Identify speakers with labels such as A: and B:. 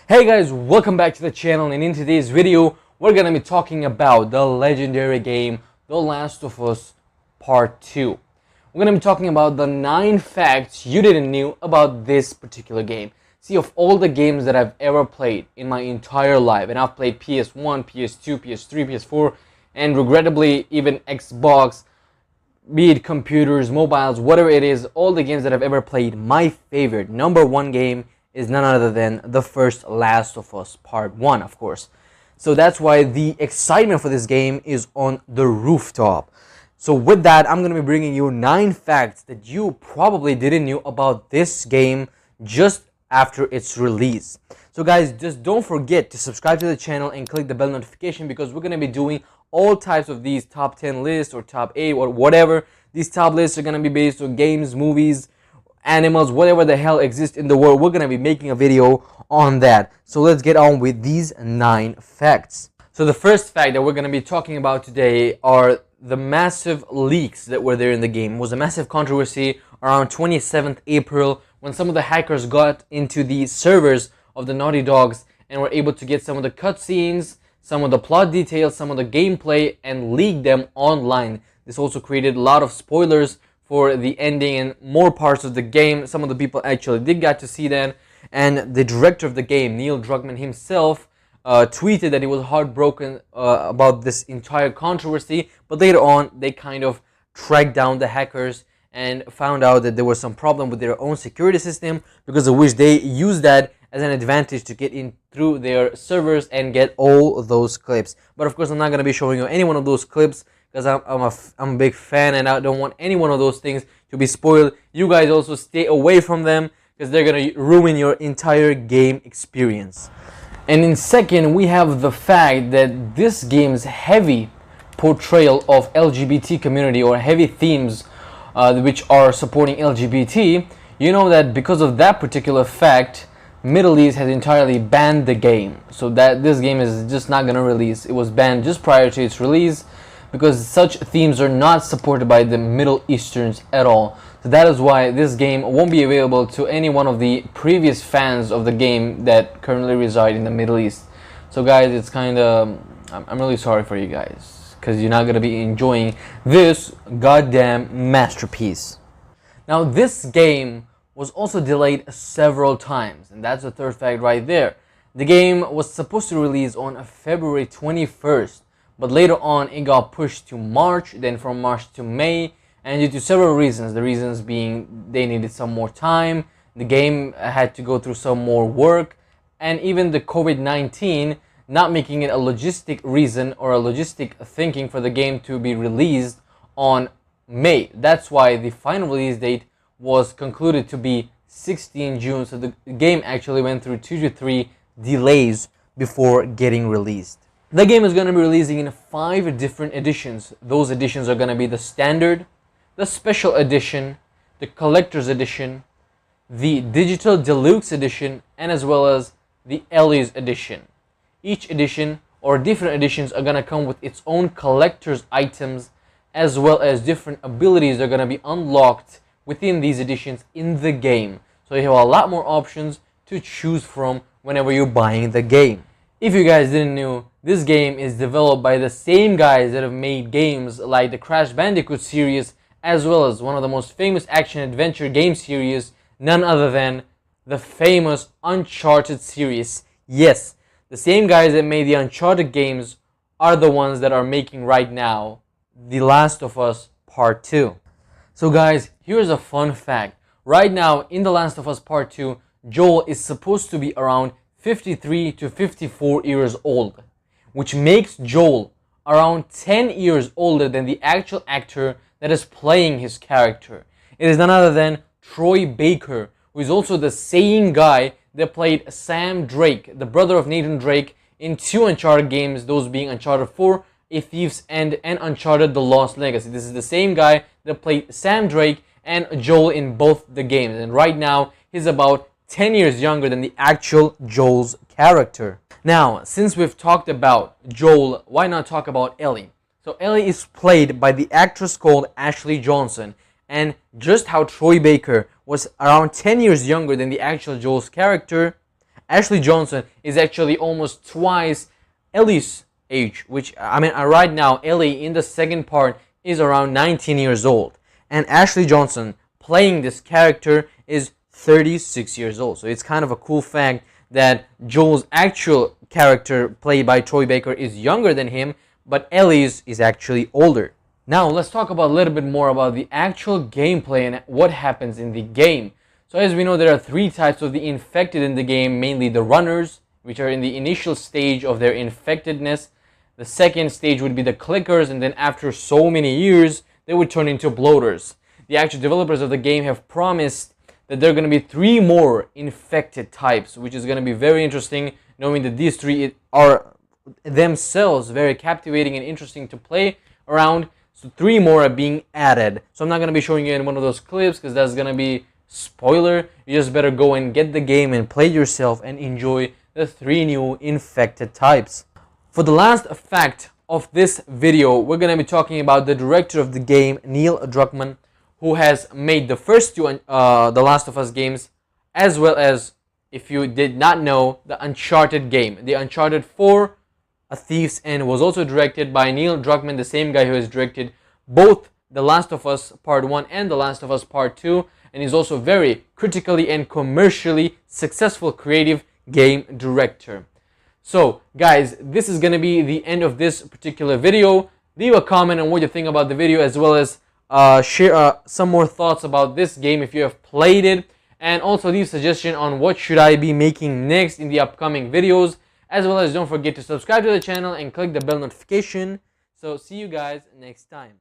A: Hey guys, welcome back to the channel, and in today's video we're gonna be talking about the legendary game The Last of Us Part 2. We're gonna be talking about the 9 facts you didn't know about this particular game. See, of all the games that I've ever played in my entire life, and I've played PS1, PS2, PS3, PS4, and regrettably even Xbox, be it computers, mobiles, whatever it is, all the games that I've ever played, my favorite number one game is none other than the first Last of Us Part 1, of course. So that's why the excitement for this game is on the rooftop. So with that, I'm going to be bringing you 9 facts that you probably didn't know about this game just after its release. So guys, just don't forget to subscribe to the channel and click the bell notification, because we're going to be doing all types of these top 10 lists or top 8 or whatever. These top lists are going to be based on games, movies, animals, whatever the hell exists in the world. We're going to be making a video on that. So let's get on with these 9 facts. So the first fact that we're going to be talking about today are the massive leaks that were there in the game. It was a massive controversy around 27th April when some of the hackers got into the servers of the Naughty Dogs and were able to get some of the cutscenes, some of the plot details, some of the gameplay, and leak them online. This also created a lot of spoilers for the ending and more parts of the game. Some of the people actually did get to see that, and the director of the game, Neil Druckmann himself, tweeted that he was heartbroken about this entire controversy, but later on they kind of tracked down the hackers and found out that there was some problem with their own security system, because of which they used that as an advantage to get in through their servers and get all of those clips. But of course I'm not going to be showing you any one of those clips, because I'm a big fan and I don't want any one of those things to be spoiled. You guys also stay away from them, because they're going to ruin your entire game experience. And in second, we have the fact that this game's heavy portrayal of LGBT community, or heavy themes which are supporting LGBT, you know that because of that particular fact, Middle East has entirely banned the game. So that this game is just not going to release. It was banned just prior to its release, because such themes are not supported by the Middle Easterns at all. So that is why this game won't be available to any one of the previous fans of the game that currently reside in the Middle East. So guys, it's kind of, I'm really sorry for you guys, because you're not going to be enjoying this goddamn masterpiece. Now this game was also delayed several times, and that's the third fact right there. The game was supposed to release on February 21st, but later on it got pushed to March, then from March to May, and due to several reasons. The reasons being they needed some more time, the game had to go through some more work, and even the COVID-19 not making it a logistic reason or a logistic thinking for the game to be released on May. That's why the final release date was concluded to be 16 June. So the game actually went through 2 to 3 delays before getting released. The game is going to be releasing in 5 different editions. Those editions are going to be the standard, the special edition, the collector's edition, the digital deluxe edition, and as well as the Ellie's edition. Each edition or different editions are going to come with its own collector's items, as well as different abilities that are going to be unlocked within these editions in the game. So you have a lot more options to choose from whenever you're buying the game. If you guys didn't know, this game is developed by the same guys that have made games like the Crash Bandicoot series, as well as one of the most famous action-adventure game series, none other than the famous Uncharted series. Yes, the same guys that made the Uncharted games are the ones that are making right now The Last of Us Part 2. So guys, here's a fun fact. Right now in The Last of Us Part 2, Joel is supposed to be around 53 to 54 years old, which makes Joel around 10 years older than the actual actor that is playing his character. It is none other than Troy Baker, who is also the same guy that played Sam Drake, the brother of Nathan Drake, in 2 Uncharted games, those being Uncharted 4, A Thief's End, and Uncharted The Lost Legacy. This is the same guy that played Sam Drake and Joel in both the games, and right now he's about 10 years younger than the actual Joel's character. Now, since we've talked about Joel, why not talk about Ellie? So Ellie is played by the actress called Ashley Johnson, and just how Troy Baker was around 10 years younger than the actual Joel's character, Ashley Johnson is actually almost twice Ellie's age, which, I mean, right now, Ellie in the second part is around 19 years old. And Ashley Johnson playing this character is 36 years old. So it's kind of a cool fact that Joel's actual character, played by Troy Baker, is younger than him, but Ellie's is actually older. Now let's talk about a little bit more about the actual gameplay and what happens in the game. So as we know, there are three types of the infected in the game, mainly the runners, which are in the initial stage of their infectedness. The second stage would be the clickers, and then after so many years, they would turn into bloaters. The actual developers of the game have promised that there are going to be 3 more infected types, which is going to be very interesting, knowing that these 3 are themselves very captivating and interesting to play around. So 3 more are being added. So I'm not going to be showing you in one of those clips because that's going to be spoiler. You just better go and get the game and play yourself and enjoy the 3 new infected types. For the last fact of this video, we're going to be talking about the director of the game, Neil Druckmann, who has made the first 2 The Last of Us games, as well as, if you did not know, the Uncharted game. The Uncharted 4, A Thief's End, was also directed by Neil Druckmann, the same guy who has directed both The Last of Us Part 1 and The Last of Us Part 2, and he's also very critically and commercially successful creative game director. So guys, this is going to be the end of this particular video. Leave a comment on what you think about the video, as well as share some more thoughts about this game if you have played it, and also leave suggestion on what should I be making next in the upcoming videos, as well as don't forget to subscribe to the channel and click the bell notification. So see you guys next time.